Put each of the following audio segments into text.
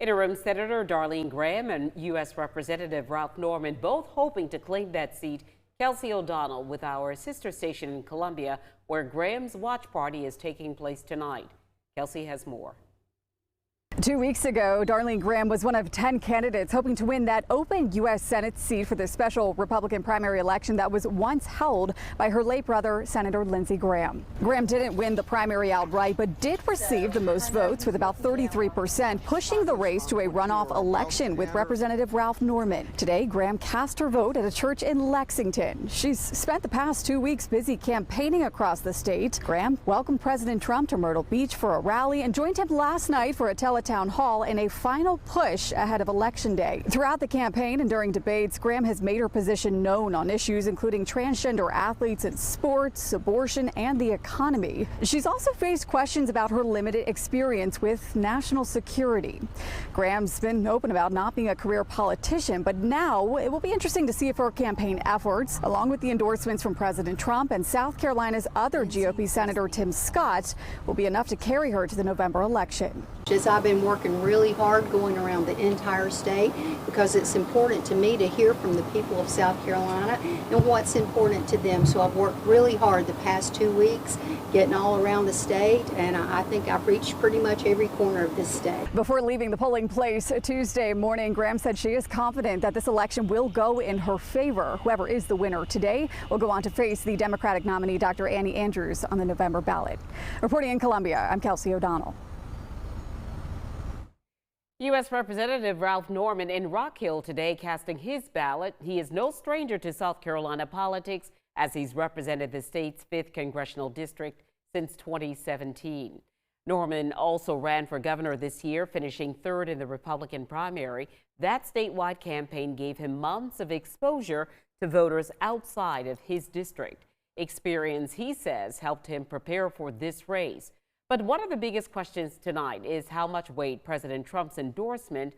Interim Senator Darlene Graham and U.S. Representative Ralph Norman both hoping to claim that seat. Kelsey O'Donnell with our sister station in Columbia, where Graham's watch party is taking place tonight. Kelsey has more. 2 weeks ago, Darlene Graham was one of 10 candidates hoping to win that open U.S. Senate seat for the special Republican primary election that was once held by her late brother, Senator Lindsey Graham. Graham didn't win the primary outright, but did receive the most votes with about 33%, pushing the race to a runoff election with Representative Ralph Norman. Today, Graham cast her vote at a church in Lexington. She's spent the past 2 weeks busy campaigning across the state. Graham welcomed President Trump to Myrtle Beach for a rally and joined him last night for a town hall in a final push ahead of Election Day. Throughout the campaign and during debates, Graham has made her position known on issues including transgender athletes in sports, abortion, and the economy. She's also faced questions about her limited experience with national security. Graham's been open about not being a career politician, but now it will be interesting to see if her campaign efforts, along with the endorsements from President Trump and South Carolina's other GOP Senator Tim Scott, will be enough to carry her to the November election. I've been working really hard going around the entire state because it's important to me to hear from the people of South Carolina and what's important to them. So I've worked really hard the past 2 weeks getting all around the state, and I think I've reached pretty much every corner of this state. Before leaving the polling place Tuesday morning, Graham said she is confident that this election will go in her favor. Whoever is the winner today will go on to face the Democratic nominee Dr. Annie Andrews on the November ballot. Reporting in Columbia, I'm Kelsey O'Donnell. U.S. Representative Ralph Norman in Rock Hill today casting his ballot. He is no stranger to South Carolina politics as he's represented the state's 5th congressional district since 2017. Norman also ran for governor this year, finishing 3rd in the Republican primary. That statewide campaign gave him months of exposure to voters outside of his district. Experience, he says, helped him prepare for this race. But one of the biggest questions tonight is how much weight President Trump's endorsement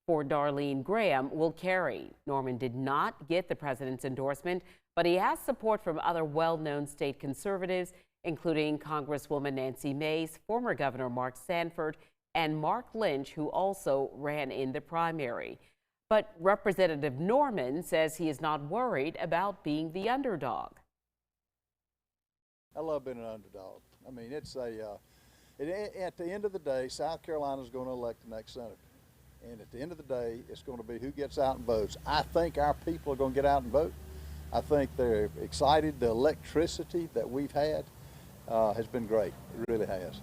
for Darlene Graham will carry. Norman did not get the president's endorsement, but he has support from other well-known state conservatives, including Congresswoman Nancy Mace, former Governor Mark Sanford, and Mark Lynch, who also ran in the primary. But Representative Norman says he is not worried about being the underdog. I love being an underdog. I mean, it's at the end of the day, South Carolina is going to elect the next senator. And at the end of the day, it's going to be who gets out and votes. I think our people are going to get out and vote. I think they're excited. The electricity that we've had has been great. It really has.